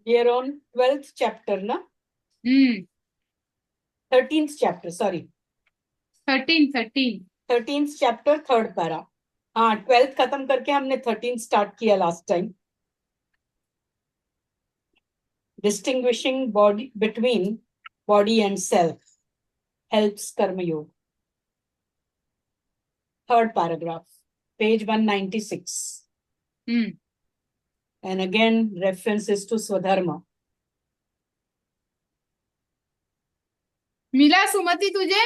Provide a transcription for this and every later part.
Here on 12th chapter, na? 13th chapter, sorry. 13th chapter, 3rd para. हाँ, 12th खत्म करके हमने 13th start किया last time. Distinguishing body between body and self helps Karma Yoga. 3rd paragraph, page 196. And again, references to Swadharma. मिला सुमति तुझे?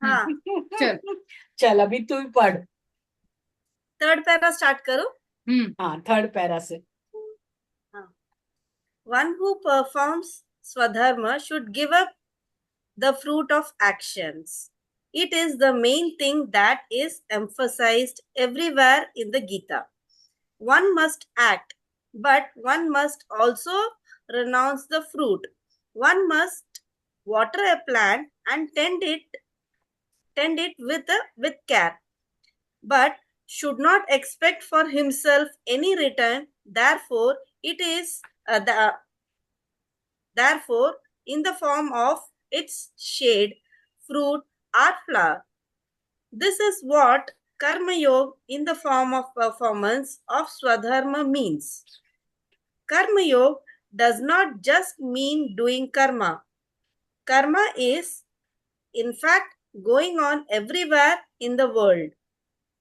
हाँ चल चल अभी तू ही पढ़. 3rd पैरा स्टार्ट करो. हाँ, 3rd पैरा से. One who performs Swadharma should give up the fruit of actions. It is the main thing that is emphasized everywhere in the Gita. One must act, but one must also renounce the fruit. One must water a plant and tend it with care, but should not expect for himself any return. Therefore, it is therefore in the form of its shade, fruit, or flower. This is what Karma Yoga in the form of performance of Swadharma means. Karma Yoga does not just mean doing karma. Karma is, in fact, going on everywhere in the world.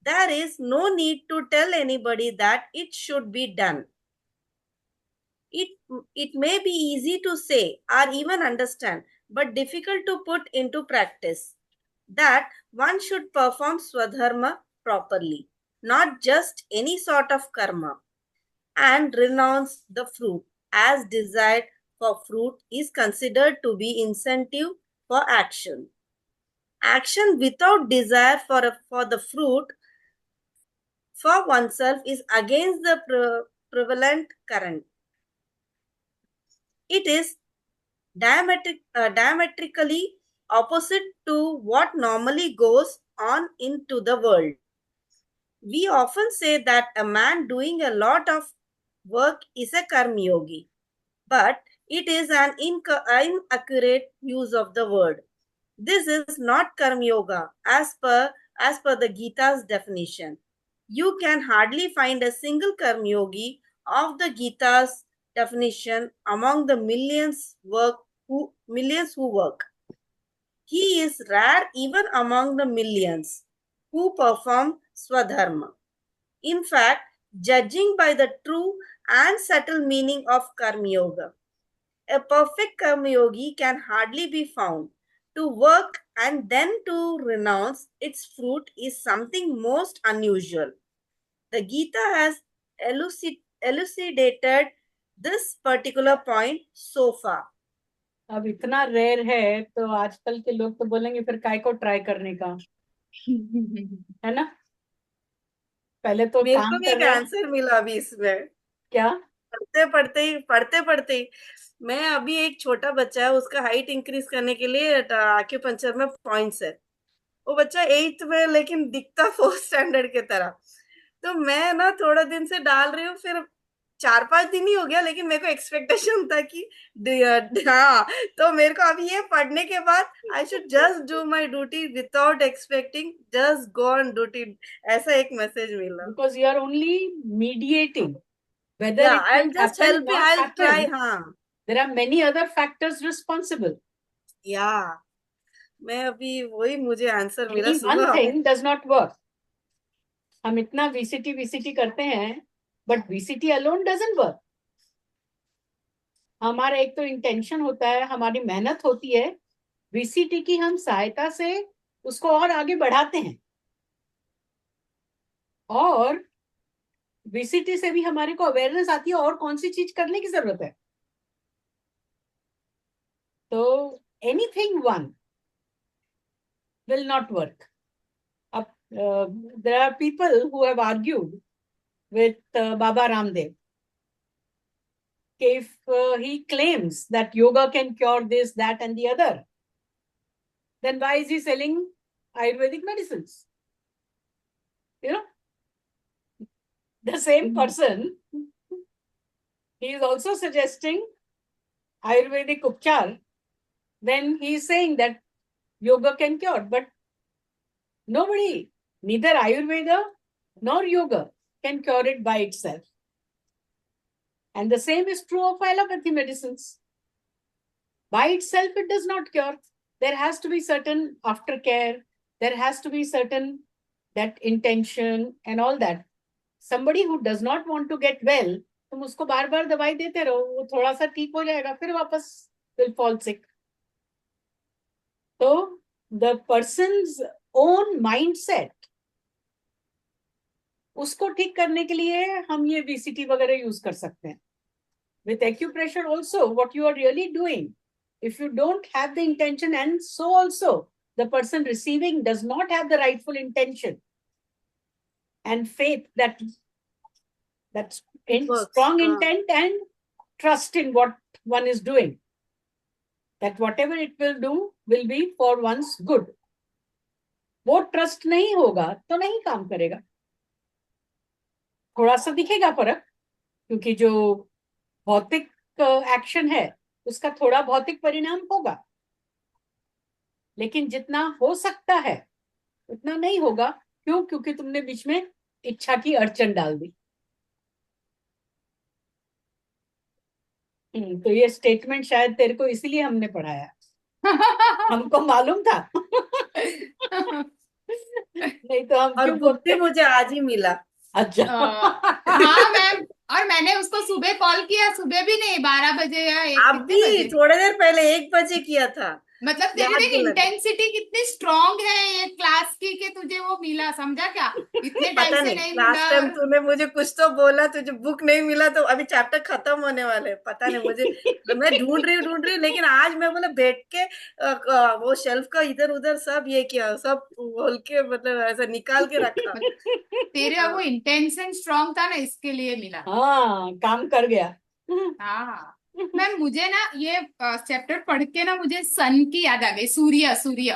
There is no need to tell anybody that it should be done. It may be easy to say or even understand, but difficult to put into practice, that one should perform Swadharma properly, not just any sort of karma, and renounce the fruit, as desired for fruit is considered to be incentive for action. Action without desire for the fruit for oneself is against the prevalent current. It is diametrically opposite to what normally goes on into the world. We often say that a man doing a lot of work is a karma yogi, but it is an inaccurate use of the word. This is not karma yoga as per the Gita's definition. You can hardly find a single karma yogi of the Gita's definition among the millions who work. He is rare even among the millions who perform Swadharma. In fact, judging by the true and subtle meaning of Karma Yoga, a perfect Karma Yogi can hardly be found. To work and then to renounce its fruit is something most unusual. The Gita has elucidated this particular point so far. अब इतना rare है तो आजकल के लोग तो बोलेंगे फिर काय को ट्राई करने का, है ना? पहले तो मेरे काम को भी कर एक रहे. आंसर मिला अभी इसमें. क्या? पढ़ते ही मैं अभी एक छोटा बच्चा है, उसका हाइट इंक्रीज करने के लिए आक्यूपंक्चर में पॉइंट्स है. वो बच्चा 8th में, लेकिन दिखता 4th स्टैंडर्ड के तरह. तो मैं ना थोड़ा दिन से डाल रही हूँ, फिर 4-5 दिन ही हो गया, लेकिन मेरे को एक्सपेक्टेशन था कि हाँ, तो मेरे को अभी ये पढ़ने के बाद I should just do my duty without expecting, just go on duty, ऐसा एक मैसेज मिला. Because you are only mediating. Whether Yeah, it I'll will just happen, help you. not I'll try. happen, हाँ. there are many other factors responsible. Yeah. मैं अभी वही मुझे answer मिला Any one सुबह. thing does not work. हम इतना VCT करते हैं, but VCT alone doesn't work. हमारा एक तो इंटेंशन होता है, हमारी मेहनत होती है, VCT की हम सहायता से उसको और आगे बढ़ाते हैं, और VCT से भी हमारे को अवेयरनेस आती है और कौन सी चीज करने की जरूरत है. तो anything one will not work. There are people who have argued with Baba Ramdev. If he claims that yoga can cure this, that, and the other, then why is he selling Ayurvedic medicines? You know, the same person, he is also suggesting Ayurvedic upchar, then he is saying that yoga can cure. But nobody, neither Ayurveda nor yoga, can cure it by itself. And the same is true of allopathy medicines. By itself, it does not cure. There has to be certain aftercare. There has to be certain that intention and all that. Somebody who does not want to get well, तुम उसको बार बार दवाई देते रहो, वो थोड़ा सा ठीक हो जाएगा, फिर वापस will fall sick. So the person's own mindset, उसको ठीक करने के लिए हम ये VCT वगैरह यूज कर सकते हैं. With acupressure also, what you are really doing, if you don't have the intention, and so also the person receiving does not have the rightful intention and faith, that's in strong intent and trust in what one is doing, that whatever it will do will be for one's good. वो trust नहीं होगा तो नहीं काम करेगा. थोड़ा सा दिखेगा फर्क, क्योंकि जो भौतिक एक्शन है उसका थोड़ा भौतिक परिणाम होगा, लेकिन जितना हो सकता है उतना नहीं होगा. क्यों? क्योंकि तुमने बीच में इच्छा की अड़चन डाल दी. तो ये स्टेटमेंट शायद तेरे को इसीलिए हमने पढ़ाया. हमको मालूम था. नहीं तो हम और क्यों बुक भी मुझे आज ही मिला. अच्छा. हाँ मैम, और मैंने उसको सुबह कॉल किया, सुबह भी नहीं, 12 बजे या 1 अभी बजे, थोड़ी देर पहले 1 बजे किया था. मतलब तेरी देख इंटेंसिटी कितनी स्ट्रांग है ये क्लास की कि तुझे वो मिला, समझा क्या? इतने टाइम से नहीं मिला. लास्ट टाइम तूने मुझे कुछ तो बोला, तुझे बुक नहीं मिला, तो अभी चैप्टर खत्म होने वाले, पता नहीं मुझे. मैं ढूंढ रही हूँ, लेकिन आज मैं बोला बैठ के वो शेल्फ का इधर उधर सब ये किया, सब बोल के मतलब ऐसा निकाल के रखा. तेरे वो इंटेंशन स्ट्रांग था ना, इसके लिए मिला. हाँ, काम कर गया. हाँ मैम, मुझे ना ये चैप्टर पढ़ के ना मुझे सन की याद आ गई. सूर्य, सूर्य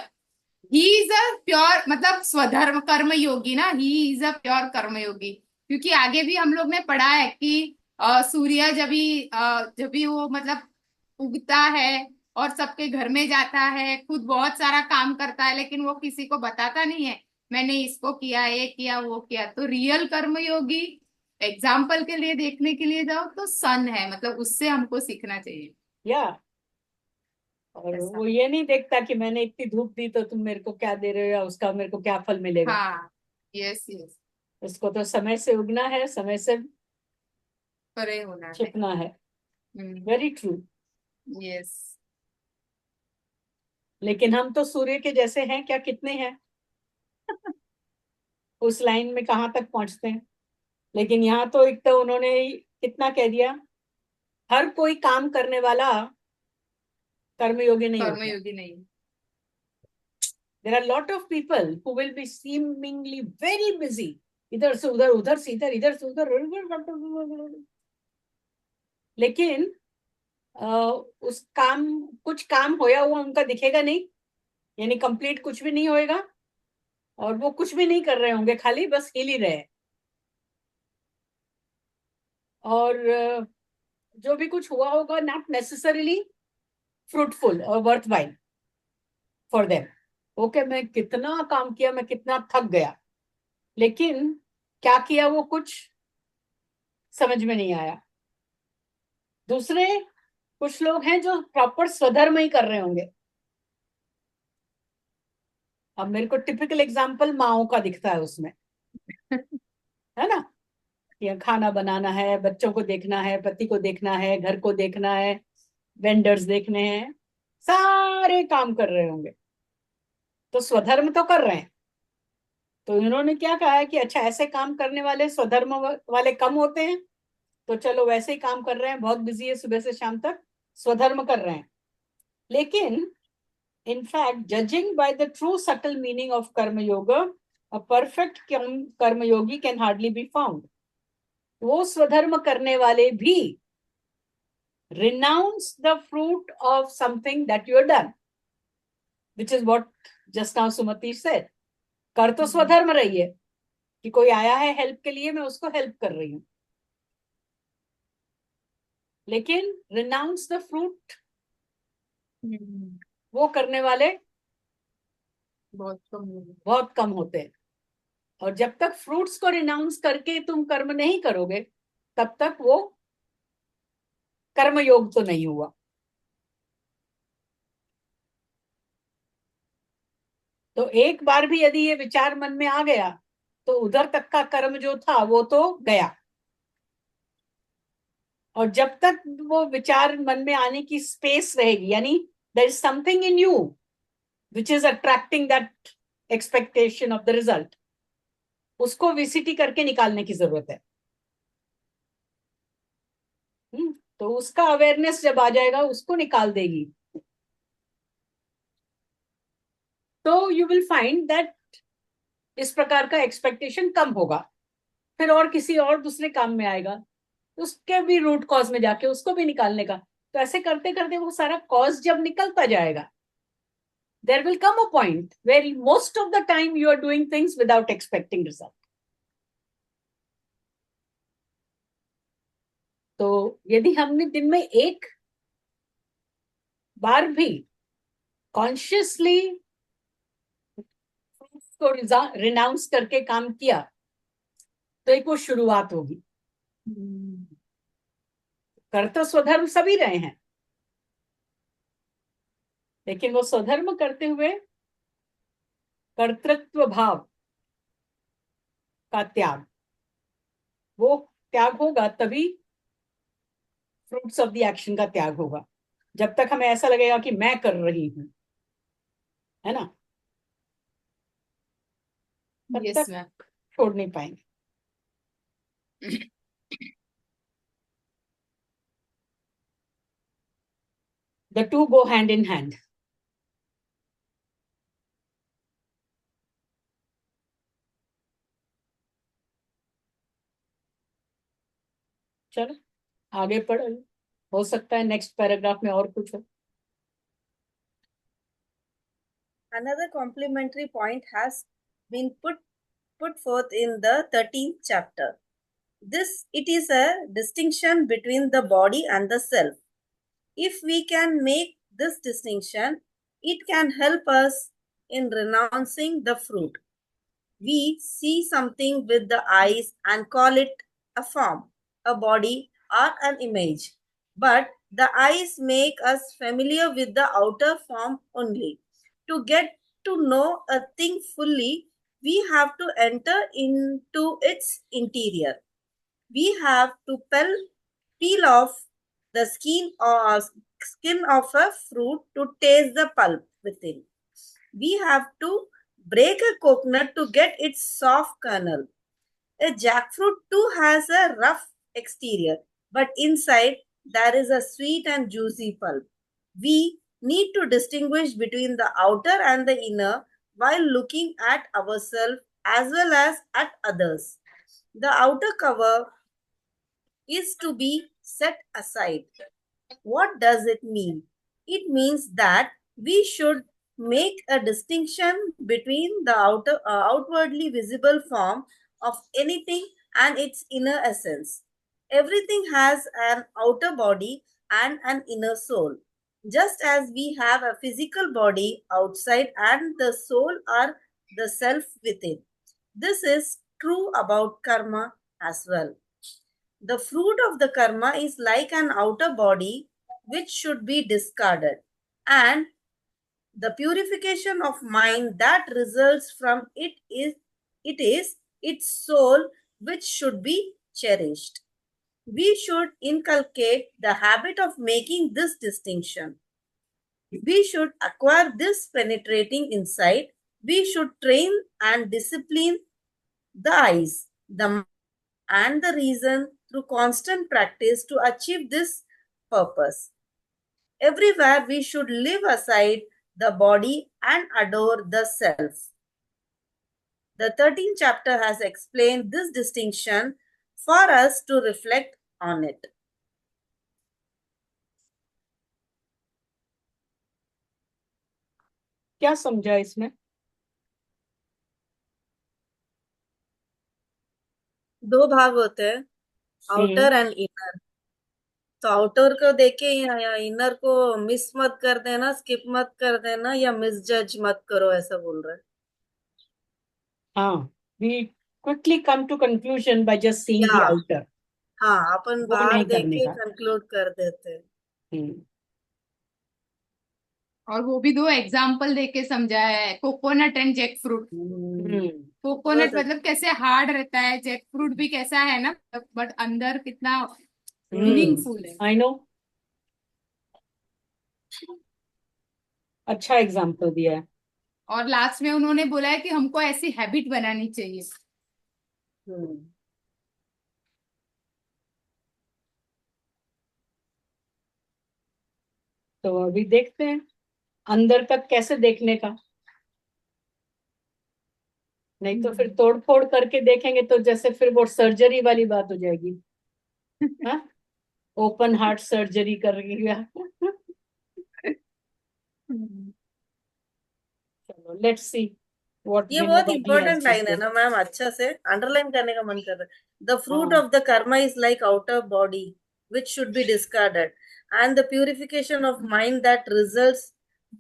ही इज अ प्योर, मतलब स्वधर्म कर्म योगी ना, ही इज अ प्योर कर्म योगी. क्योंकि आगे भी हम लोग ने पढ़ा है कि सूर्य जब भी वो मतलब उगता है और सबके घर में जाता है, खुद बहुत सारा काम करता है, लेकिन वो किसी को बताता नहीं है मैंने इसको किया, ये किया, वो किया. तो रियल कर्मयोगी एग्जाम्पल के लिए देखने के लिए जाओ तो सन है, मतलब उससे हमको सीखना चाहिए. या और वो ये नहीं देखता कि मैंने इतनी धूप दी तो तुम मेरे को क्या दे रहे हो या उसका मेरे को क्या फल मिलेगा. हाँ, यस यस, उसको तो समय से उगना है, समय से परे होना छिपना है. Very true. यस. लेकिन हम तो सूर्य के जैसे हैं क्या? कितने हैं उस लाइन में, कहाँ तक पहुंचते हैं. लेकिन यहाँ तो एक तो उन्होंने कितना कह दिया, हर कोई काम करने वाला कर्मयोगी नहीं होता. कर्मयोगी नहीं. There are a lot of people who will be seemingly very busy, इधर से उधर, उधर से इधर, इधर से उधर, लेकिन उस काम, कुछ काम होया हुआ उनका दिखेगा नहीं, यानी कंप्लीट कुछ भी नहीं होएगा, और वो कुछ भी नहीं कर रहे होंगे, खाली बस हिल ही रहे. और जो भी कुछ हुआ होगा नॉट नेसेसरीली फ्रूटफुल और वर्थवाइल फॉर देम. ओके, मैं कितना काम किया, मैं कितना थक गया, लेकिन क्या किया वो कुछ समझ में नहीं आया. दूसरे कुछ लोग हैं जो प्रॉपर स्वधर्म ही कर रहे होंगे. अब मेरे को टिपिकल एग्जांपल माओ का दिखता है उसमें, है ना. ये खाना बनाना है, बच्चों को देखना है, पति को देखना है, घर को देखना है, वेंडर्स देखने हैं, सारे काम कर रहे होंगे. तो स्वधर्म तो कर रहे हैं. तो इन्होंने क्या कहा है कि अच्छा, ऐसे काम करने वाले स्वधर्म वाले कम होते हैं, तो चलो वैसे ही काम कर रहे हैं, बहुत बिजी है सुबह से शाम तक, स्वधर्म कर रहे हैं. लेकिन in fact, judging by the true subtle meaning of karma yoga, a perfect karma yogi can hardly be found. वो स्वधर्म करने वाले भी renounce the fruit of something that you have done, which is what just now Sumati said. कर तो स्वधर्म रही है कि कोई आया है हेल्प के लिए, मैं उसको हेल्प कर रही हूँ, लेकिन रिनाउंस द फ्रूट, वो करने वाले बहुत कम होते हैं। और जब तक फ्रूट्स को रिनाउंस करके तुम कर्म नहीं करोगे, तब तक वो कर्म योग तो नहीं हुआ। तो एक बार भी यदि ये विचार मन में आ गया, तो उधर तक का कर्म जो था वो तो गया। और जब तक वो विचार मन में आने की स्पेस रहेगी, यानी there is something in you which is attracting that expectation of the result, उसको विसिटी करके निकालने की जरूरत है। तो उसका अवेयरनेस जब आ जाएगा, उसको निकाल देगी, तो यू विल फाइंड दैट इस प्रकार का एक्सपेक्टेशन कम होगा। फिर और किसी और दूसरे काम में आएगा, उसके भी रूट कॉज में जाके उसको भी निकालने का। तो ऐसे करते करते वो सारा कॉज जब निकलता जाएगा, there will come a point where most of the time you are doing things without expecting result. तो यदि हमने दिन में एक बार भी कॉन्शियसली को रिनाउंस करके काम किया, तो एक वो शुरुआत होगी। कर तो स्वधर्म सभी रहे हैं, लेकिन वो स्वधर्म करते हुए कर्तृत्व भाव का त्याग, वो त्याग होगा तभी फ्रूट्स ऑफ द एक्शन का त्याग होगा। जब तक हमें ऐसा लगेगा कि मैं कर रही हूं, है ना, तब यस तक मैम। छोड़ नहीं पाएंगे। The two go hand in hand. चलो आगे पढ़ो, हो सकता है नेक्स्ट पैराग्राफ में और कुछ हो। Another complementary point has been put forth in the 13th chapter. It is a distinction between the body and the self. If we can make this distinction, it can help us in renouncing the fruit. We see something with the eyes and call it a form, a body, or an image. But the eyes make us familiar with the outer form only. To get to know a thing fully, we have to enter into its interior. We have to peel off the skin of a fruit to taste the pulp within. We have to break a coconut to get its soft kernel. A jackfruit too has a rough exterior, but inside there is a sweet and juicy pulp. We need to distinguish between the outer and the inner while looking at ourselves as well as at others. The outer cover is to be set aside. What does it mean? It means that we should make a distinction between the outwardly visible form of anything and its inner essence. Everything has an outer body and an inner soul. Just as we have a physical body outside and the soul are the self within. This is true about karma as well. The fruit of the karma is like an outer body which should be discarded, and the purification of mind that results from it is its soul which should be cherished. We should inculcate the habit of making this distinction. We should acquire this penetrating insight. We should train and discipline the eyes, the and the reason through constant practice to achieve this purpose. Everywhere we should leave aside the body and adore the self. The 13th chapter has explained this distinction for us to reflect on it. क्या समझा इसमें? दो भाग होते हैं, outer and inner. तो outer को देखे या इनर को मिस मत कर देना, स्किप मत कर देना, या मिस जज मत करो, ऐसा बोल रहा है। हाँ, we quickly come to conclusion by just seeing the या outer. हाँ, अपन वो बाहर नहीं देख करने के का। कंक्लूड कर देते हैं। हम्म, और वो भी 2 एग्जाम्पल दे के समझाया है, coconut and jackfruit. Hmm, coconut बहुत मतलब कैसे हार्ड रहता है, जैक फ्रूट भी कैसा है ना, बट अंदर कितना हम्म। मीनिंगफुल है। आई नो, अच्छा एग्जाम्पल दिया है। और लास्ट में उन्होंने बोला है कि हमको ऐसी हैबिट बनानी चाहिए। हम्म। तो अभी देखते हैं अंदर तक कैसे देखने का। नहीं तो फिर तोड़ फोड़ करके देखेंगे तो जैसे फिर वो सर्जरी वाली बात हो जाएगी। हाँ, ओपन हार्ट सर्जरी कर रही है। चलो, लेट्स सी व्हाट ये बहुत Vinoba ji has important to line है से। ना मैम, अच्छा से अंडरलाइन करने का मन कर रहा है। द फ्रूट हाँ, of the karma is like outer body which should be discarded, and the purification of mind that results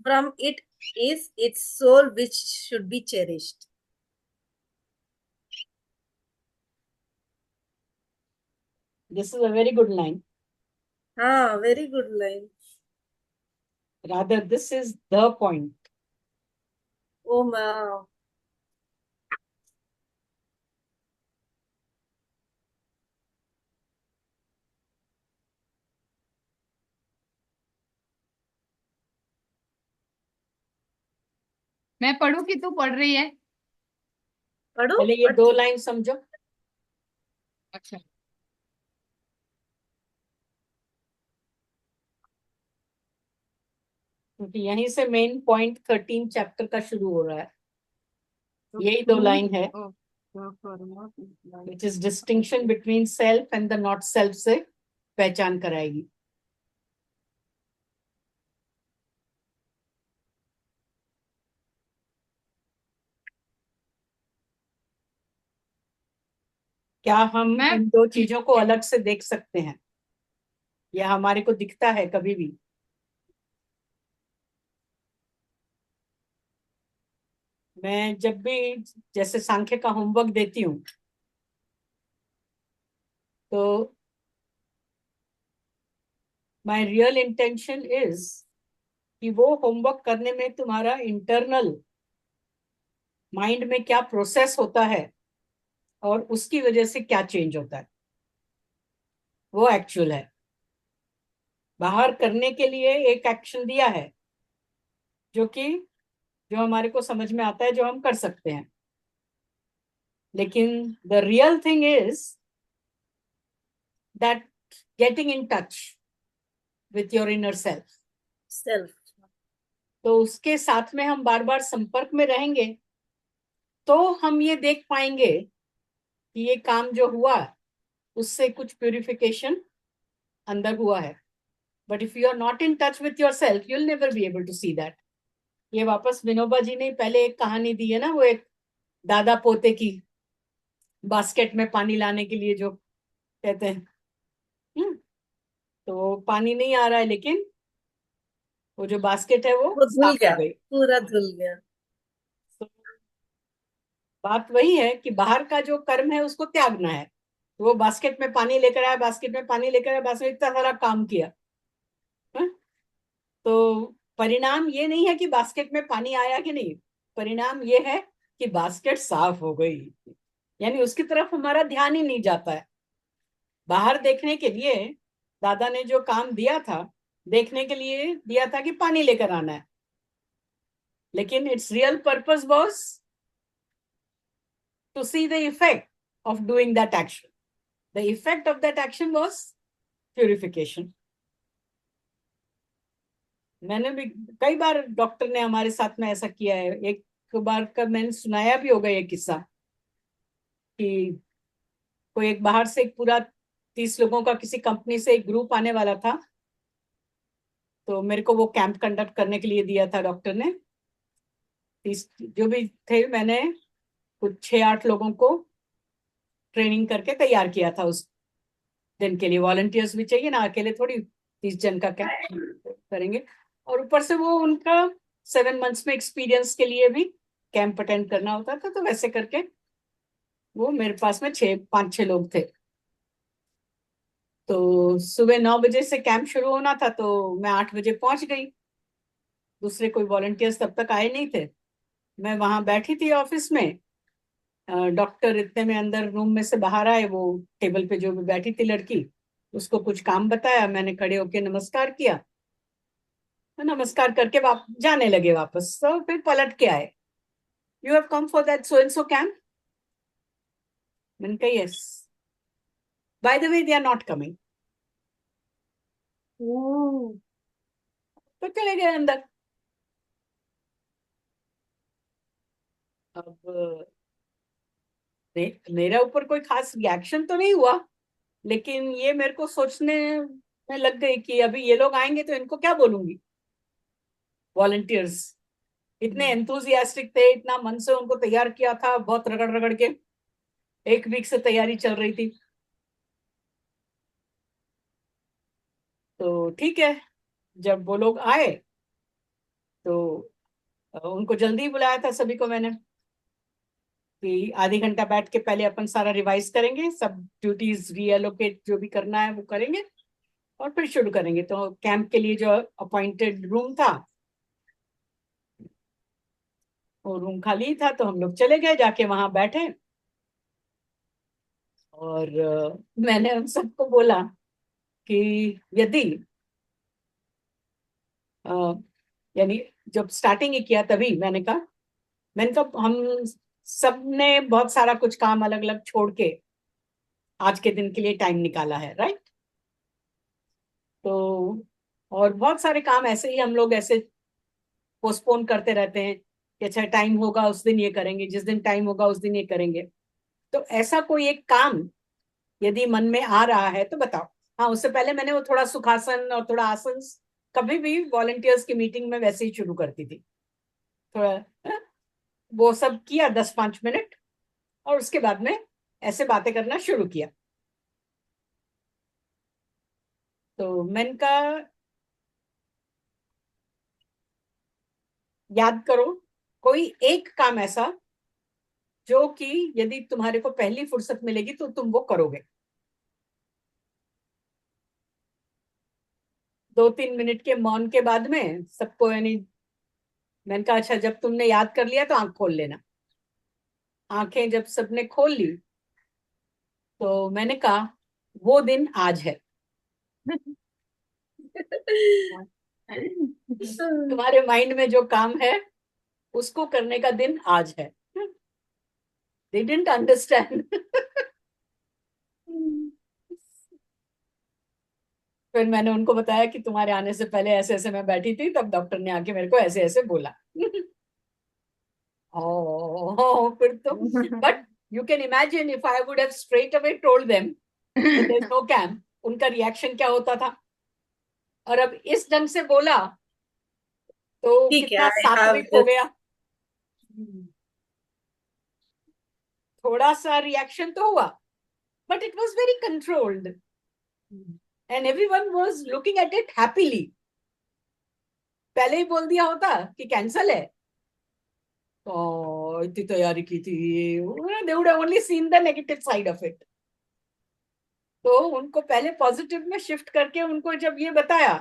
from it is its soul which should be cherished. This is a very good line. हाँ, very good line. Rather this is the point. Oh ma'am. मैं पढ़ू कि तू पढ़ रही है? पढ़ो पहले ये पढ़। 2 लाइन समझो। अच्छा। क्योंकि यहीं से मेन पॉइंट 13 चैप्टर का शुरू हो रहा है। तो यही 2 लाइन है, fruit Karma which is distinction between self and the not self से पहचान कराएगी। क्या हम मैं इन 2 चीजों को अलग से देख सकते हैं? यह हमारे को दिखता है कभी भी? मैं जब भी जैसे सांख्य का होमवर्क देती हूँ तो माय रियल इंटेंशन इज कि वो होमवर्क करने में तुम्हारा इंटरनल माइंड में क्या प्रोसेस होता है और उसकी वजह से क्या चेंज होता है, वो एक्चुअल है। बाहर करने के लिए एक एक्शन दिया है जो कि जो हमारे को समझ में आता है, जो हम कर सकते हैं, लेकिन the real thing is that getting in touch with your inner self. Self. तो उसके साथ में हम बार बार संपर्क में रहेंगे तो हम ये देख पाएंगे कि ये काम जो हुआ उससे कुछ प्यूरिफिकेशन अंदर हुआ है। But if you are not in touch with yourself you will never be able to see that. ये वापस विनोबा जी ने पहले एक कहानी दी है ना, वो एक दादा पोते की, बास्केट में पानी लाने के लिए जो कहते हैं। हम्म, तो पानी नहीं आ रहा है लेकिन वो जो बास्केट है वो वो धुल साफ गया, हो गई। पूरा धुल गया। तो बात वही है कि बाहर का जो कर्म है उसको त्यागना है। तो वो बास्केट में पानी लेकर आया, बास्केट में पानी लेकर आया, बास्केट में इतना सारा काम किया। हाँ? तो परिणाम ये नहीं है कि बास्केट में पानी आया कि नहीं, परिणाम ये है कि बास्केट साफ हो गई। यानी उसकी तरफ हमारा ध्यान ही नहीं जाता है। बाहर देखने के लिए दादा ने जो काम दिया था, देखने के लिए दिया था कि पानी लेकर आना है, लेकिन it's real purpose was to see the effect of doing that action. The effect of that action was purification. मैंने भी कई बार, डॉक्टर ने हमारे साथ में ऐसा किया है। एक बार का मैंने सुनाया भी होगा ये किस्सा कि कोई एक बाहर से एक पूरा 30 लोगों का किसी कंपनी से एक ग्रुप आने वाला था। तो मेरे को वो कैंप कंडक्ट करने के लिए दिया था डॉक्टर ने। 30 जो भी थे, मैंने कुछ 6-8 लोगों को ट्रेनिंग करके तैयार किया था उस दिन के लिए वॉलंटियर्स भी चाहिए ना, अकेले थोड़ी 30 जन का कैंप करेंगे। और ऊपर से वो उनका 7 मंथ्स में एक्सपीरियंस के लिए भी कैंप अटेंड करना होता था। तो वैसे करके वो मेरे पास में 5-6 लोग थे। तो सुबह 9 बजे से कैंप शुरू होना था, तो मैं 8 बजे पहुंच गई। दूसरे कोई वॉलंटियर्स तब तक आए नहीं थे। मैं वहां बैठी थी ऑफिस में। डॉक्टर इतने में अंदर रूम में से बाहर आए। वो टेबल पे जो भी बैठी थी लड़की, उसको कुछ काम बताया। मैंने खड़े होके नमस्कार किया। तो नमस्कार करके जाने लगे वापस। तो फिर पलट के आए, you have come for that so and so camp. मैंने कहा yes, by the way they are not coming. तो चले गए अंदर। अब मेरा ऊपर कोई खास रिएक्शन तो नहीं हुआ, लेकिन ये मेरे को सोचने में लग गई कि अभी ये लोग आएंगे तो इनको क्या बोलूंगी। वॉलंटियर्स इतने एंथुजियास्टिक थे, इतना मन से उनको तैयार किया था, बहुत रगड़ रगड़ के 1 वीक से तैयारी चल रही थी। तो ठीक है, जब वो लोग आए तो उनको जल्दी बुलाया था सभी को मैंने, कि आधे घंटा बैठ के पहले अपन सारा रिवाइज करेंगे, सब ड्यूटीज रीएलोकेट जो भी करना है वो करेंगे, और फिर शुरू करेंगे। तो कैंप के लिए जो अपॉइंटेड रूम था, वो रूम खाली था। तो हम लोग चले गए, जाके वहां बैठे। और मैंने उन सबको बोला कि यदि अ, यानी जब स्टार्टिंग ही किया तभी मैंने कहा हम सब ने बहुत सारा कुछ काम अलग अलग छोड़ के आज के दिन के लिए टाइम निकाला है, राइट। तो और बहुत सारे काम ऐसे ही हम लोग ऐसे पोस्टपोन करते रहते हैं कि अच्छा टाइम होगा उस दिन ये करेंगे, जिस दिन टाइम होगा उस दिन ये करेंगे। तो ऐसा कोई एक काम यदि मन में आ रहा है तो बताओ। हाँ, उससे पहले मैंने वो थोड़ा सुखासन और थोड़ा आसन कभी भी वॉलंटियर्स की मीटिंग में वैसे ही शुरू करती थी, थोड़ा वो सब किया 10-5 मिनट, और उसके बाद में ऐसे बातें करना शुरू किया। तो मैंने कहा याद करो कोई एक काम ऐसा जो कि यदि तुम्हारे को पहली फुर्सत मिलेगी तो तुम वो करोगे। 2-3 मिनट के मौन के बाद में सबको, यानी मैंने कहा अच्छा जब तुमने याद कर लिया तो आंख खोल लेना। आंखें जब सबने खोल ली तो मैंने कहा वो दिन आज है। तुम्हारे माइंड में जो काम है उसको करने का दिन आज है। They didn't understand. फिर मैंने उनको बताया कि तुम्हारे आने से पहले ऐसे ऐसे मैं बैठी थी, तब डॉक्टर ने आके मेरे को ऐसे ऐसे बोला। फिर तो but you can imagine if I would have straight away told them that there is no camp, उनका रिएक्शन क्या होता था। और अब इस ढंग से बोला तो ठीक है, कितना आई हैव सात्विक हो दिस। गया। थोड़ा सा रिएक्शन तो हुआ, but it was very controlled and everyone was looking at it happily. पहले ही बोल दिया होता कि कैंसल है तो इतनी तैयारी की थी, they would only seen the negative side of it. तो उनको पहले पॉजिटिव में शिफ्ट करके उनको जब ये बताया,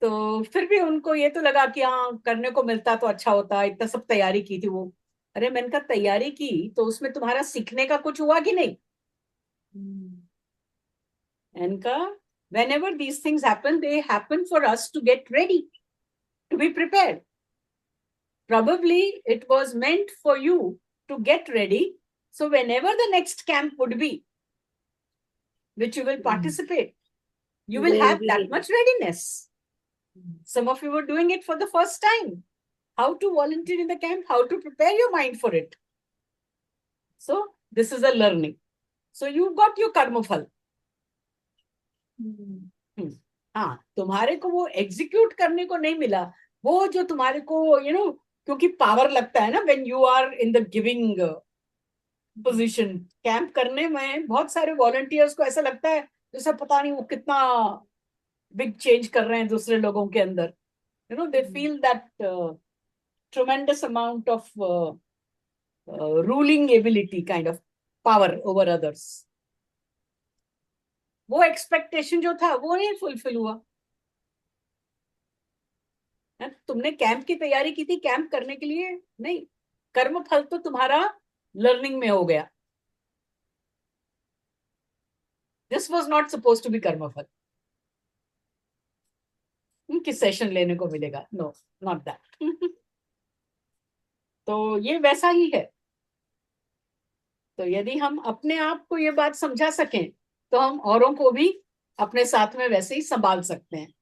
तो फिर भी उनको ये तो लगा कि हाँ करने को मिलता तो अच्छा होता, इतना सब तैयारी की थी वो। अरे मैंने कहा तैयारी की तो उसमें तुम्हारा सीखने का कुछ हुआ कि नहीं। मैंने कहा whenever these things happen, they happen for us to get ready, to be prepared. Probably it was meant for you to get ready. So whenever the next camp would be, which you will participate, you will They will have be that ready. much readiness. Some of you were doing it for the first time. How to volunteer in the camp, how to prepare your mind for it. So this is a learning. So you got your karma phal. हाँ, तुम्हारे को वो execute करने को नहीं मिला, वो जो तुम्हारे को क्योंकि पावर लगता है ना when you are in the giving position. Camp करने में बहुत सारे वॉलंटियर्स को ऐसा लगता है जैसे पता नहीं वो कितना बिग चेंज कर रहे हैं दूसरे लोगों के अंदर। They feel that tremendous amount of ruling ability, kind of power over others. वो एक्सपेक्टेशन जो था वो नहीं फुलफिल हुआ। तुमने कैंप की तैयारी की थी कैंप करने के लिए नहीं, कर्म फल तो तुम्हारा लर्निंग में हो गया। This was not suppose to be कर्म फल कि सेशन लेने को मिलेगा, नो नॉट दैट। तो ये वैसा ही है। तो यदि हम अपने आप को ये बात समझा सकें तो हम औरों को भी अपने साथ में वैसे ही संभाल सकते हैं।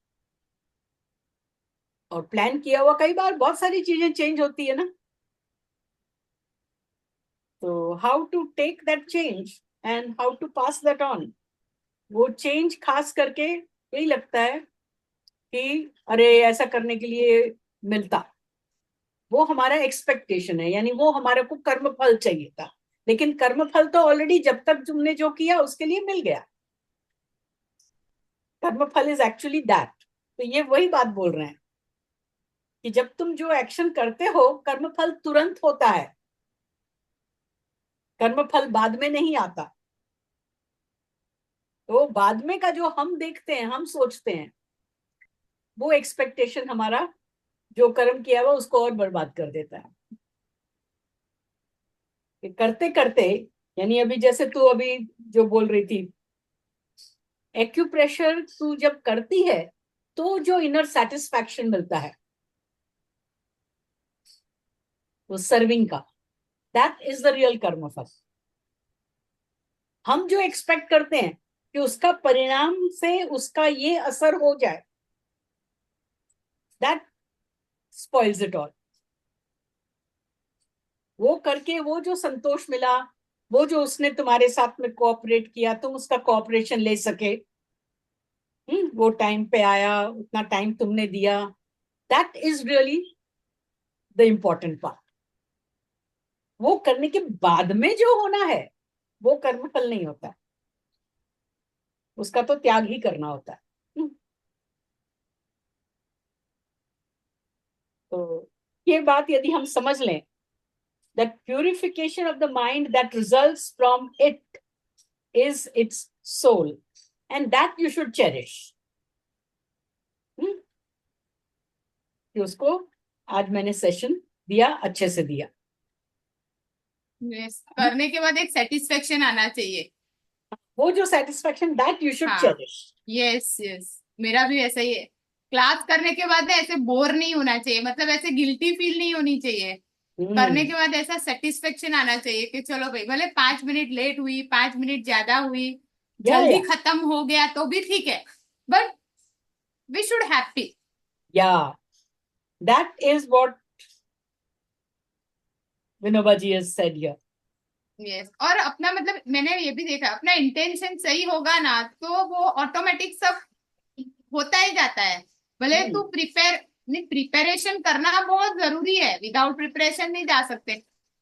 और प्लान किया हुआ कई बार बहुत सारी चीजें चेंज होती है ना, तो how to take that change and how to pass that on, वो चेंज खास करके यही लगता है कि अरे ऐसा करने के लिए मिलता, वो हमारा एक्सपेक्टेशन है, यानी वो हमारे को कर्म फल चाहिए था। लेकिन कर्म फल तो ऑलरेडी जब तक तुमने जो किया उसके लिए मिल गया। कर्म फल इज एक्चुअली दैट। तो ये वही बात बोल रहे हैं कि जब तुम जो एक्शन करते हो कर्म फल तुरंत होता है, कर्म फल बाद में नहीं आता। तो बाद में का जो हम देखते हैं, हम सोचते हैं, वो एक्सपेक्टेशन हमारा जो कर्म किया हुआ उसको और बर्बाद कर देता है। करते करते, यानी अभी जैसे तू अभी जो बोल रही थी, एक्यूप्रेशर तू जब करती है तो जो इनर सेटिस्फैक्शन मिलता है वो सर्विंग का, दैट इज द रियल कर्म फल। हम जो एक्सपेक्ट करते हैं कि उसका परिणाम से उसका ये असर हो जाए, दैट स्पॉइल्स इट ऑल। वो करके वो जो संतोष मिला, वो जो उसने तुम्हारे साथ में कोऑपरेट किया, तुम उसका कोऑपरेशन ले सके, वो टाइम पे आया, उतना टाइम तुमने दिया, that is really the important part. वो करने के बाद में जो होना है वो कर्मफल नहीं होता, उसका तो त्याग ही करना होता है। तो ये बात यदि हम समझ लें, that purification of the mind that results from it is its soul, and that you should cherish. कि उसको आज मैंने सेशन दिया, अच्छे से दिया। करने के बाद एक सेटिस्फेक्शन आना चाहिए, वो जो सेटिस्फेक्शन, दैट यू शुड हाँ चेरिश। यस यस, मेरा भी ऐसा ही है। क्लास करने के बाद ना ऐसे बोर नहीं होना चाहिए, मतलब ऐसे गिल्टी फील नहीं होनी चाहिए। करने के बाद ऐसा सेटिस्फेक्शन आना चाहिए कि चलो भाई, भले 5 मिनट लेट हुई, 5 मिनट ज्यादा हुई, जल्दी खत्म हो गया तो भी ठीक है, बट वी शुड हैप्पी। या that is what Vinoba ji has said here. Yes, और अपना मतलब मैंने ये भी देखा, अपना इंटेंशन सही होगा ना तो वो ऑटोमेटिक सब होता ही जाता है। भले तू प्रिपरेशन करना बहुत जरूरी है, विदाउट प्रिपरेशन नहीं जा सकते,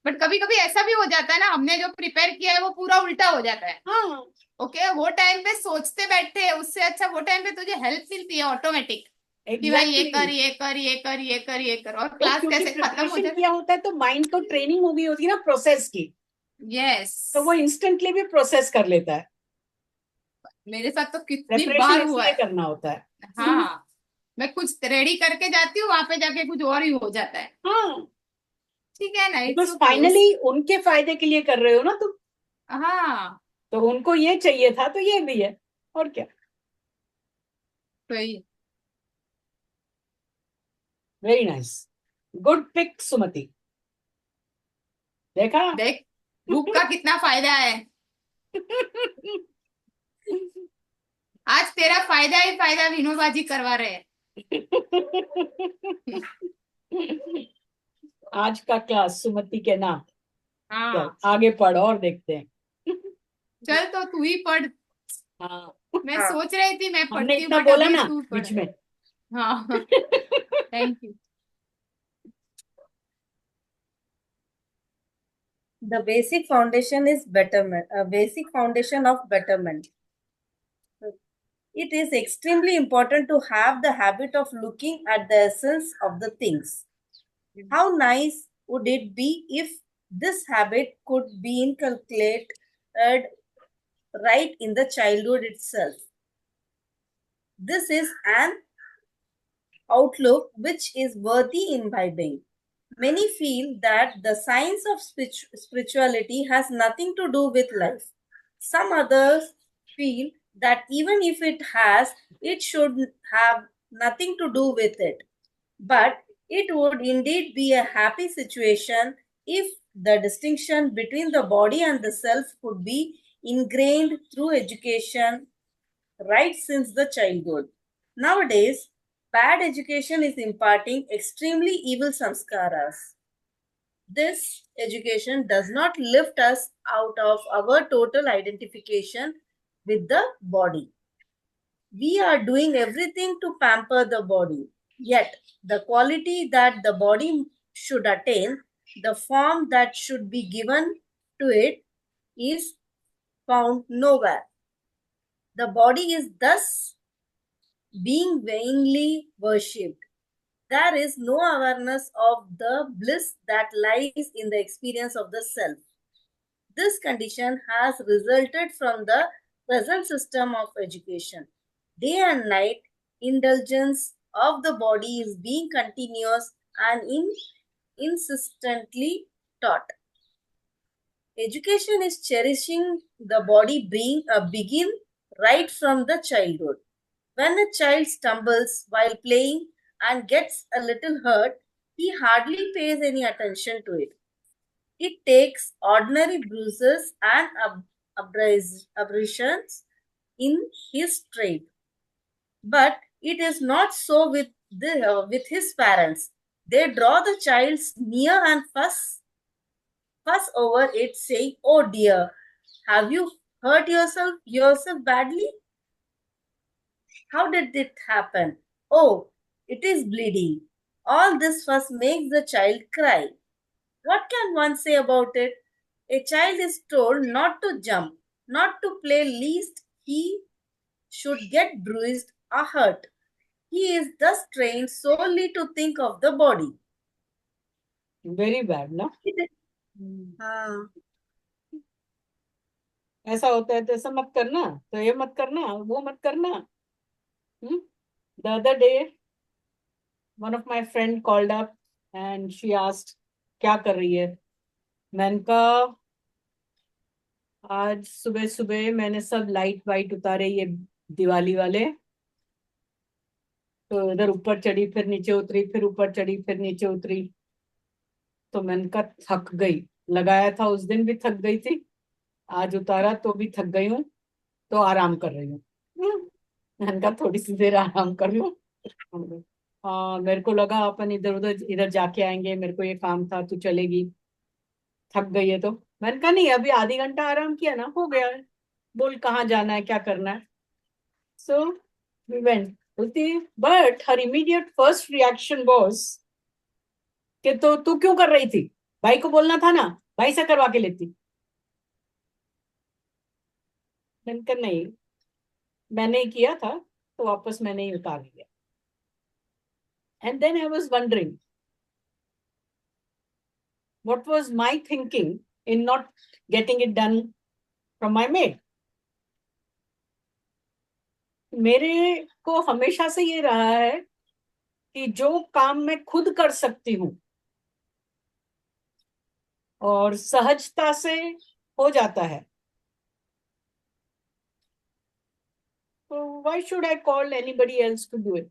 बट कभी कभी ऐसा भी हो जाता है ना, हमने जो प्रिपेयर किया है वो पूरा उल्टा हो जाता है। हाँ, ओके, वो टाइम पे सोचते बैठे हैं, उससे अच्छा वो टाइम पे तुझे हेल्प मिलती है ऑटोमेटिक कि भाई ये कर, ये कर, ये कर, ये कर, ये कर, और क्लास क्योंकि कैसे खत्म हो प्रिपरेशन जाता किया होता है तो माइंड को ट्रेनिंग हो गई होती है ना प्रोसेस की, है। यस, तो वो इंस्टेंटली भी प्रोसेस कर लेता है। मेरे साथ तो कितनी प्रिपरेशन बार हुआ इसलिए है। करना होता है। हाँ, मैं कुछ रेडी करके जाती हूँ, वहां पे जाके कुछ और ही हो जाता है। हाँ, ठीक है ना, इट्स बिकॉज ओके उस। फाइनली उनके फायदे के लिए कर रहे हो ना तुम, हाँ, तो उनको ये चाहिए था तो ये भी है, और क्या। सही। वेरी नाइस, गुड पिक सुमति। देखा। देख, बुक का कितना फायदा है। आज तेरा फायदा ही फायदा विनोबाजी करवा रहे हैं। आज का क्लास सुमति के नाम। चल हाँ, आगे पढ़ और देखते हैं। चल तो तू ही पढ़। हाँ, मैं हाँ, सोच रही थी मैं हमने पढ़ती हूँ, इतना बट बोला अभी ना तू पढ़। बीच में। हाँ, thank you. The basic foundation is betterment, a basic foundation of betterment. It is extremely important to have the habit of looking at the essence of the things. How nice would it be if this habit could be inculcated right in the childhood itself? This is an outlook which is worthy imbibing. Many feel that the science of spirituality has nothing to do with life. Some others feel that even if it has, it should have nothing to do with it. But it would indeed be a happy situation if the distinction between the body and the self could be ingrained through education right since the childhood. Nowadays, bad education is imparting extremely evil samskaras. This education does not lift us out of our total identification with the body. We are doing everything to pamper the body. Yet, the quality that the body should attain, the form that should be given to it, is found nowhere. The body is thus being vainly worshipped. There is no awareness of the bliss that lies in the experience of the self. This condition has resulted from the present system of education. Day and night, indulgence of the body is being continuous and insistently taught. Education is cherishing the body being a begin right from the childhood. When a child stumbles while playing and gets a little hurt, he hardly pays any attention to it. It takes ordinary bruises and abrasions in his stride. But it is not so with his parents. They draw the child near and fuss over it, saying, "Oh dear, have you hurt yourself badly? How did it happen? Oh, it is bleeding." All this fuss makes the child cry. What can one say about it? A child is told not to jump, not to play, lest he should get bruised or hurt. He is thus trained solely to think of the body. Very bad ना. हाँ, ऐसा होता है तो ऐसा मत करना, तो ये मत करना, वो मत करना. The other day, one of my friend called up and she asked, क्या कर रही है? मैंने कहा, आज सुबह सुबह मैंने सब लाइट वाइट उतारे, ये दिवाली वाले. तो इधर ऊपर चढ़ी, फिर नीचे उतरी, फिर ऊपर चढ़ी, फिर नीचे उतरी. तो मैंने कहा थक गई. लगाया था उस दिन भी थक गई थी, आज उतारा तो भी थक गई हूँ, तो आराम कर रही हूँ. मैंने कहा थोड़ी सी देर आराम कर लूँ. मेरे को लगा अपन इधर जाके आएंगे, मेरे को ये काम था, तू चलेगी, थक गई है तो. मैंने कहा नहीं, अभी आधी घंटा आराम किया ना, हो गया है. बोल कहाँ जाना है, क्या करना है. So we went. बोलती but her immediate first reaction was कि तो तू क्यों कर रही थी, भाई को बोलना था ना, भाई से करवा के लेती. मैंने कहा नहीं, मैंने ही किया था तो वापस मैंने ही उतार लिया. And then I was wondering what was my thinking in not getting it done from my maid. मेरे को हमेशा से ये रहा है कि जो काम मैं खुद कर सकती हूँ और सहजता से हो जाता है, तो why should I call anybody else to do it?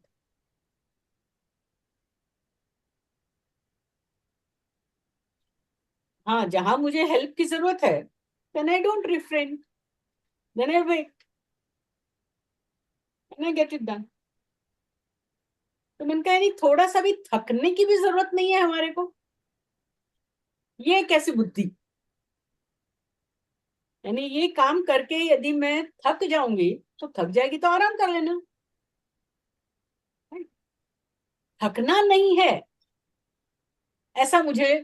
हाँ, जहां मुझे हेल्प की जरूरत है, then I don't refrain, then I wait and I get it done. तो मैंने कहा नहीं, थोड़ा सा भी थकने की भी जरूरत नहीं है हमारे को. ये कैसी बुद्धि? यानी ये काम करके यदि मैं थक जाऊंगी तो थक जाएगी तो आराम कर लेना. थकना नहीं है ऐसा मुझे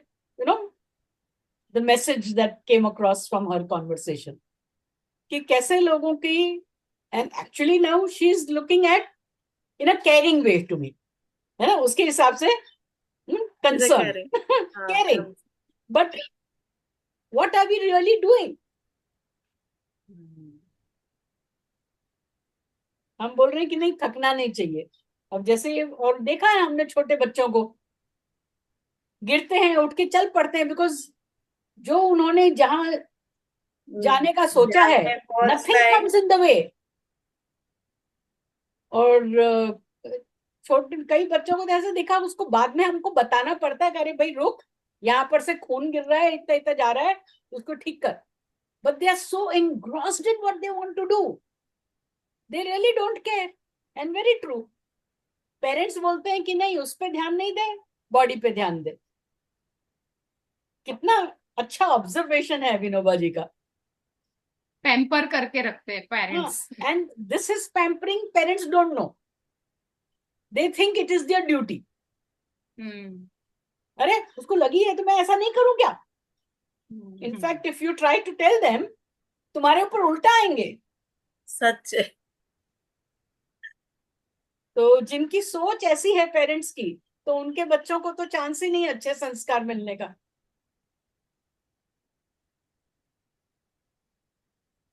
the message that came across from her conversation. कि कैसे लोगों की, and actually now she is looking at in a caring way to me, है ना, उसके हिसाब से concern, caring. But what are we really doing? हम बोल रहे हैं कि नहीं, थकना नहीं चाहिए. अब जैसे, और देखा है हमने छोटे बच्चों को, गिरते हैं उठ के चल पड़ते हैं, बिकॉज जो उन्होंने जहां जाने का सोचा है, nothing comes in the way. और छोटे कई बच्चों को ऐसे देखा, उसको बाद में हमको बताना पड़ता है कि अरे भाई रुक, यहाँ पर से खून गिर रहा है, इतना इतना जा रहा है, उसको ठीक कर. But they are so engrossed in what they want to do. They really don't care. And very true. Parents बोलते हैं कि नहीं, उस पे ध्यान नहीं दे, बॉडी पे ध्यान दे. कितना अच्छा ऑब्जर्वेशन है विनोबा जी का. पैम्पर करके रखते हैं parents. And this is pampering. Parents don't know. They think it is there duty. अरे उसको लगी है तो मैं ऐसा नहीं करूं क्या? In fact if you try to tell them, तुम्हारे ऊपर उल्टा आएंगे. सच है. तो जिनकी सोच ऐसी है पेरेंट्स की, तो उनके बच्चों को तो चांस ही नहीं अच्छे संस्कार मिलने का.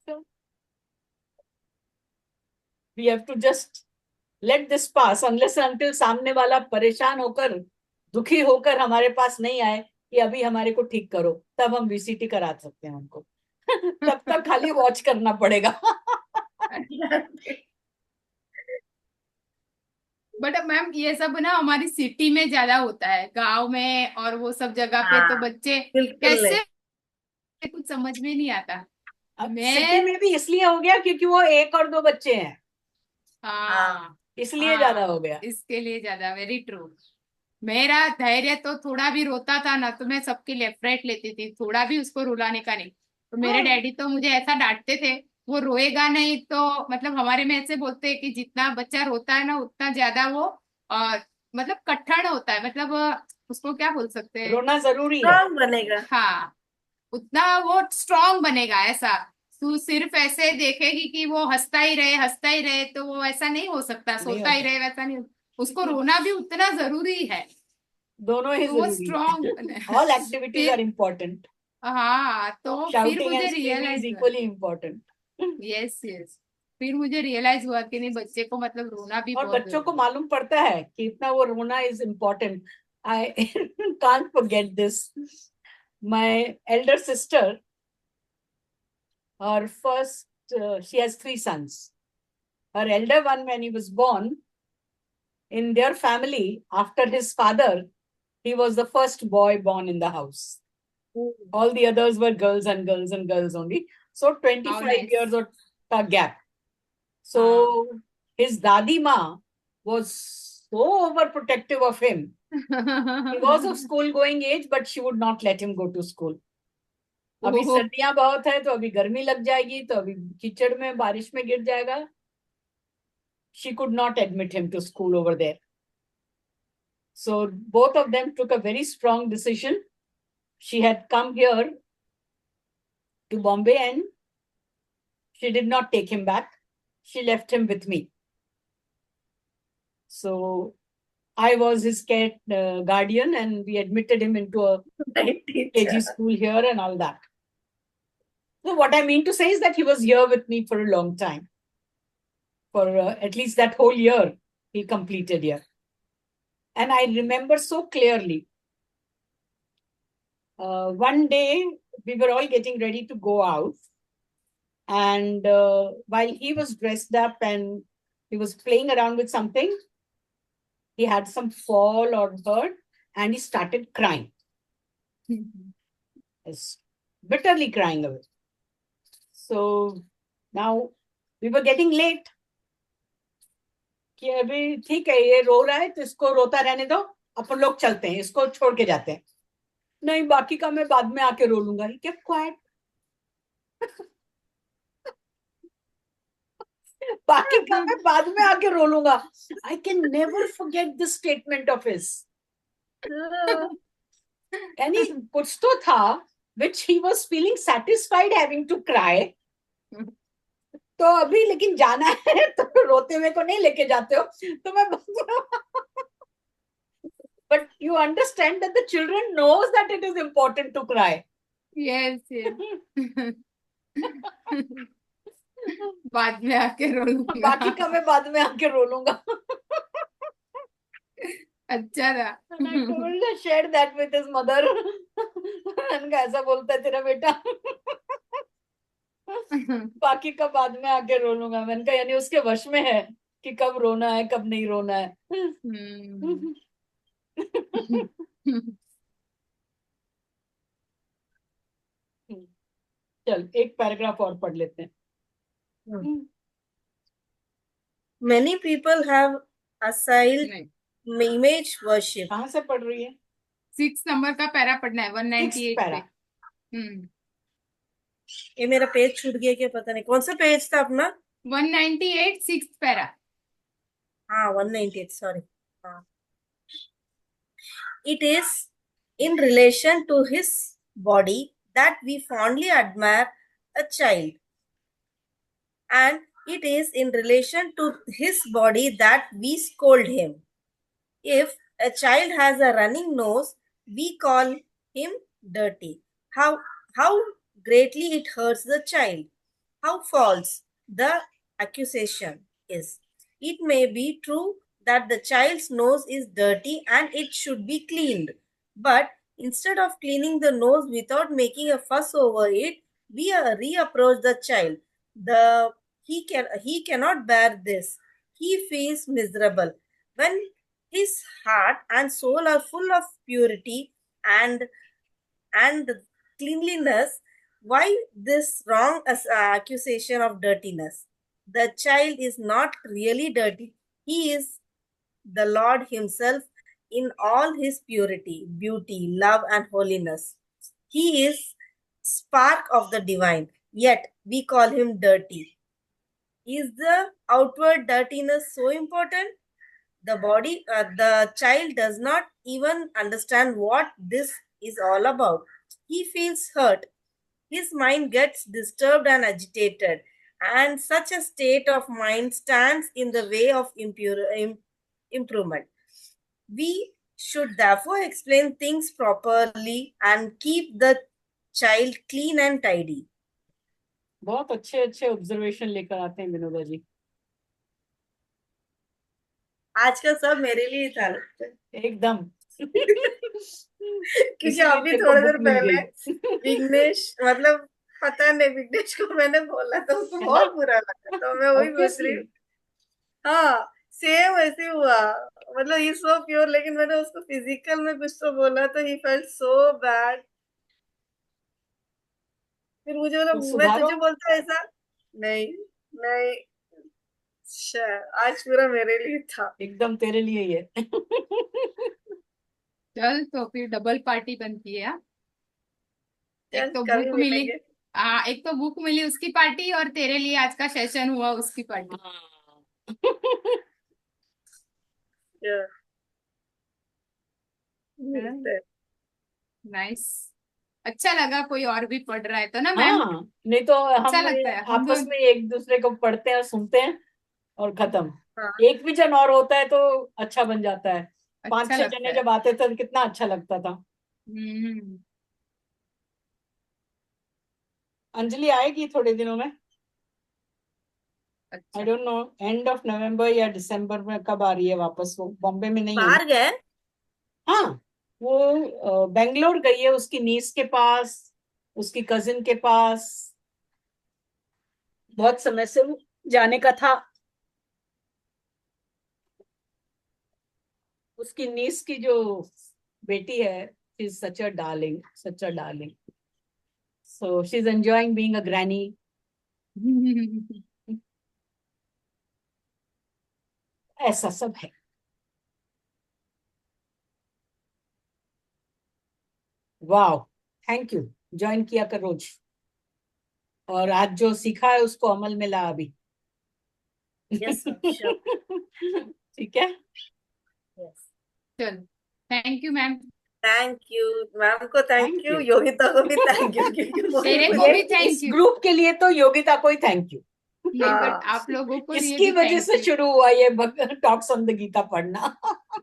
So, we have to just let this pass unless and until सामने वाला परेशान होकर, दुखी होकर हमारे पास नहीं आए कि अभी हमारे को ठीक करो, तब हम वीसीटी करा सकते हैं उनको. तब तक खाली वॉच करना पड़ेगा. बट मैम ये सब ना हमारी सिटी में ज्यादा होता है, गांव में और वो सब जगह पे तो बच्चे कैसे, कुछ समझ में नहीं आता. सिटी में भी इसलिए हो गया क्योंकि वो 1 और 2 बच्चे हैं. हाँ, इसलिए ज्यादा हो गया. इसके लिए ज्यादा. Very true. मेरा धैर्य तो थोड़ा भी रोता था ना तो मैं सबके लेफ्ट राइट लेती थी, थोड़ा भी उसको रुलाने का नहीं. तो मेरे डैडी तो मुझे ऐसा डांटते थे, वो रोएगा नहीं तो, मतलब हमारे में ऐसे बोलते हैं कि जितना बच्चा रोता है ना उतना ज्यादा वो मतलब कठिन होता है, मतलब उसको क्या बोल सकते हैं, रोना जरूरी है, बनेगा. हाँ, उतना वो स्ट्रांग बनेगा. ऐसा तू सिर्फ ऐसे देखेगी कि वो हंसता ही रहे तो वो ऐसा नहीं हो सकता. सोता ही रहे वैसा नहीं, उसको रोना भी उतना जरूरी है. दोनों ही तो वो जरूरी स्ट्रांग. है. All activities are important. हाँ, तो फिर मुझे रियलाइज हुआ. Equally important. Yes yes. फिर मुझे रियलाइज हुआ कि नहीं, बच्चे को मतलब रोना भी और बहुत बच्चों को मालूम पड़ता है कि इतना वो रोना is important. I can't forget this. My Elder sister, her first, she has 3 sons. Her elder one, when he was born, in their family, after his father, he was the first boy born in the house. All the others were girls and girls and girls only. So 25 years of a gap. So his dadi ma was so overprotective of him. He was of school going age, but she would not let him go to school. अभी सर्दियां बहुत है तो अभी गर्मी लग जाएगी, तो अभी कीचड़ में बारिश में गिर जाएगा. She could not admit him to school over there. So both of them took a very strong decision. She had come here to Bombay and she did not take him back. She left him with me. So I was his guardian, and we admitted him into a KG school here and all that. So what I mean to say is that he was here with me for a long time. For at least that whole year, he completed here. And I remember so clearly, one day we were all getting ready to go out. And while he was dressed up and he was playing around with something, he had some fall or hurt and he started crying. Bitterly crying away. So now we were getting late. कि अभी ठीक है, ये रो रहा है तो इसको रोता रहने दो, अपन लोग चलते हैं, इसको छोड़ के जाते हैं. नहीं, बाकी का मैं बाद में आके रो लूंगा. He kept quiet. बाकी का मैं बाद में आके रो लूंगा. I can never forget this statement of his. यानी कुछ तो था which he was feeling satisfied having to cry. तो अभी लेकिन जाना है तो रोते हुए को नहीं लेके जाते हो, तो मैं but you understand that the children knows that it is important to cry. Yes, yes. बाद में आके रो लूंगा. बाकी का मैं बाद में आके रो लूंगा. अच्छा था. And I told her, shared that with his mother. मैंने कहा ऐसा बोलता है तेरा बेटा. बाकी का बाद में आके रो लूंगा. मैंने कहा यानी उसके वश में है कि कब रोना है कब नहीं रोना है. चल एक पैराग्राफ और पढ़ लेते हैं. Many people have assailed नहीं, image worship. कहाँ से पढ़ रही है? 6 नंबर का पैरा पढ़ना है, 198 पैरा. पे. ये मेरा पेज छूट गया क्या पता नहीं. कौन सा पेज था अपना? 198 6th पैरा. हाँ 198, sorry. हाँ. It is in relation to his body that we fondly admire a child, and it is in relation to his body that we scold him. If a child has a running nose, we call him dirty. How greatly it hurts the child. How false the accusation is. It may be true that the child's nose is dirty and it should be cleaned. But instead of cleaning the nose without making a fuss over it, we reapproach the child. He cannot bear this. He feels miserable. When his heart and soul are full of purity and cleanliness, why this wrong accusation of dirtiness? The child is not really dirty. He is the Lord himself in all his purity, beauty, love, and holiness. He is spark of the divine, yet we call him dirty. Is the outward dirtiness so important? The child does not even understand what this is all about. He feels hurt. His mind gets disturbed and agitated, and such a state of mind stands in the way of improvement. We should therefore explain things properly and keep the child clean and tidy. बहुत अच्छे अच्छे observation लेकर आते हैं विनोदा जी. आज का सब मेरे लिए था एकदम. क्योंकि अभी थोड़ी देर पहले विघ्नेश, मतलब पता नहीं विघ्नेश को मैंने बोला तो उसको बहुत बुरा लगा, तो मैं वही बोल रही हूँ. हाँ सेम ऐसे हुआ. मतलब ही सो प्योर, लेकिन मैंने उसको फिजिकल में कुछ तो बोला तो ही फेल्ट सो बैड. फिर मुझे बोला मैं तुझे बोलता ऐसा नहीं नहीं. आज पूरा मेरे लिए था. एकदम तेरे लिए ही है. चल तो फिर डबल पार्टी बनती है. एक तो कभी बुक मिली, मिलेंगे. एक तो बुक मिली उसकी पार्टी, और तेरे लिए आज का सेशन हुआ उसकी पार्टी. नाइस. अच्छा लगा कोई और भी पढ़ रहा है तो ना मैम. हाँ, नहीं तो अच्छा हम लगता है. आपस में एक दूसरे को पढ़ते हैं सुनते हैं और खत्म. हाँ. एक भी जन और होता है तो अच्छा बन जाता है. अच्छा 5-6 लगता जने है. जब आते थे तो कितना अच्छा लगता था. अंजलि आएगी थोड़े दिनों में. अच्छा. I don't know end of November या दिसंबर में कब आ रही है वापस. वो बॉम्बे में नहीं है. बाहर गए. हाँ वो बेंगलोर गई है उसकी नीस के पास, उसकी कजिन के पास. बहुत समय से जाने का था. उसकी नीस की जो बेटी है, she is such a darling, such a darling. So she is enjoying being a granny. ऐसा सब है. वाह, थैंक यू. ज्वाइन किया कर रोज, और आज जो सीखा है उसको अमल में ला अभी. Yes, sure. ठीक है. Yes. चल thank you ma'am. Thank you ma'am को, thank thank you you. Yogita को भी थैंक यू, क्योंकि उन्होंने तेरे को मुझे भी thank इस you। ग्रुप के लिए तो योगिता को ही थैंक यू। नहीं, हाँ। बट आप लोगों को लिए इसकी भी वजह थैंक से यू। शुरू हुआ ये टॉक्स ऑन द गीता पढ़ना।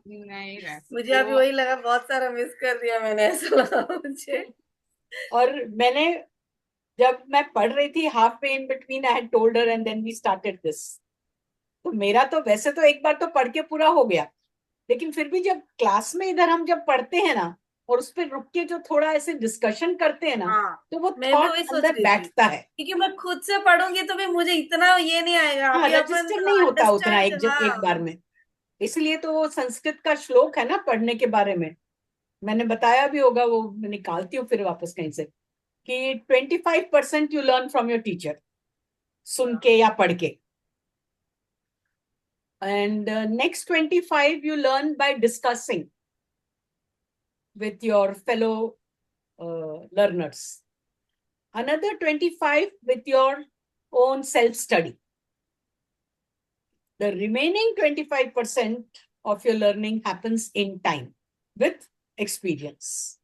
नहीं रहा मुझे अभी वही लगा, बहुत सारा मिस कर दिया मैंने, ऐसा लगा मुझे। और मैंने जब मैं पढ़ रही थी, halfway in between I had told her and then we started this. तो मेरा तो वैसे तो एक बार तो पढ़ के पूरा हो गया, लेकिन फिर भी जब क्लास में इधर हम जब पढ़ते हैं ना और उस पर रुक के जो थोड़ा ऐसे डिस्कशन करते हैं ना, हाँ, तो वो मैं भी थॉट वही सोच अंदर रही थी, बैठता है। क्योंकि मैं खुद से पढ़ूंगी तो भी मुझे इतना ये नहीं आएगा, हाँ, अभी अपन रजिस्टर नहीं होता उतना अंडरस्टैंड। एक बार हाँ में। इसलिए तो वो संस्कृत का श्लोक है ना पढ़ने के बारे में, मैंने बताया भी होगा, वो मैं निकालती हूँ फिर वापस कहीं से, कि 25% you learn from your teacher, सुन के या पढ़ के, and next 25 you learn by discussing with your fellow learners, another 25 with your own self study, the remaining 25% of your learning happens in time with experience.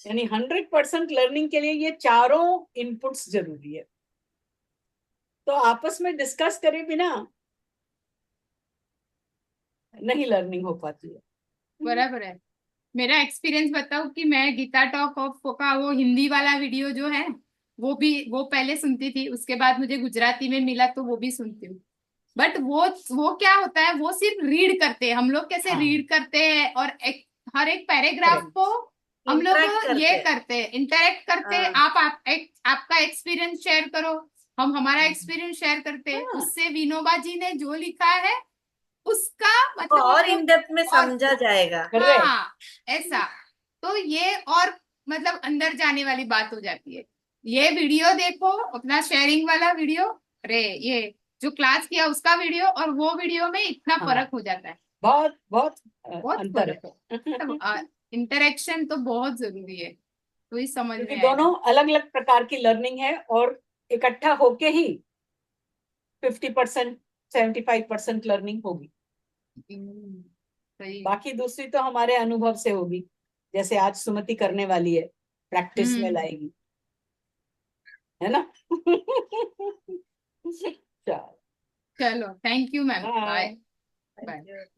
यानी 100% learning के लिए ये चारों इनपुट्स जरूरी है। तो आपस में डिस्कस करे बिना नहीं लर्निंग हो पाती है। बराबर है। मेरा एक्सपीरियंस बताऊं कि मैं गीता टॉक ऑफ का वो हिंदी वाला वीडियो जो है वो पहले सुनती थी, उसके बाद मुझे गुजराती में मिला तो वो भी सुनती हूँ। बट वो क्या होता है, वो सिर्फ रीड करते हैं, हम लोग कैसे हाँ। रीड करते हैं और हर एक पैराग्राफ Correct. को हम लोग Interact करते ये हैं। करते हैं, इंटरेक्ट करते हैं। आपका एक्सपीरियंस शेयर करो, हम हमारा एक्सपीरियंस शेयर करते हैं। हाँ। उससे विनोबा जी ने जो लिखा है उसका वो मतलब और हम इन लोग डेप्थ में और समझा जाएगा। Correct. हाँ ऐसा, तो ये और मतलब अंदर जाने वाली बात हो जाती है। ये वीडियो देखो अपना शेयरिंग वाला वीडियो, अरे ये जो क्लास किया उसका वीडियो और वो वीडियो में इतना हाँ। फर्क हो जाता है, बहुत बहुत बहुत अंतर फर्क है। है। मतलब इंटरेक्शन तो बहुत जरूरी है, तो ही समझ क्योंकि में दोनों आएगा। अलग अलग प्रकार की लर्निंग है और इकट्ठा होके ही 50% 75% लर्निंग होगी। सही। बाकी दूसरी तो हमारे अनुभव से होगी, जैसे आज सुमति करने वाली है, प्रैक्टिस में लाएगी, है ना। चलो, चलो thank you ma'am, bye bye. Bye. Thank you.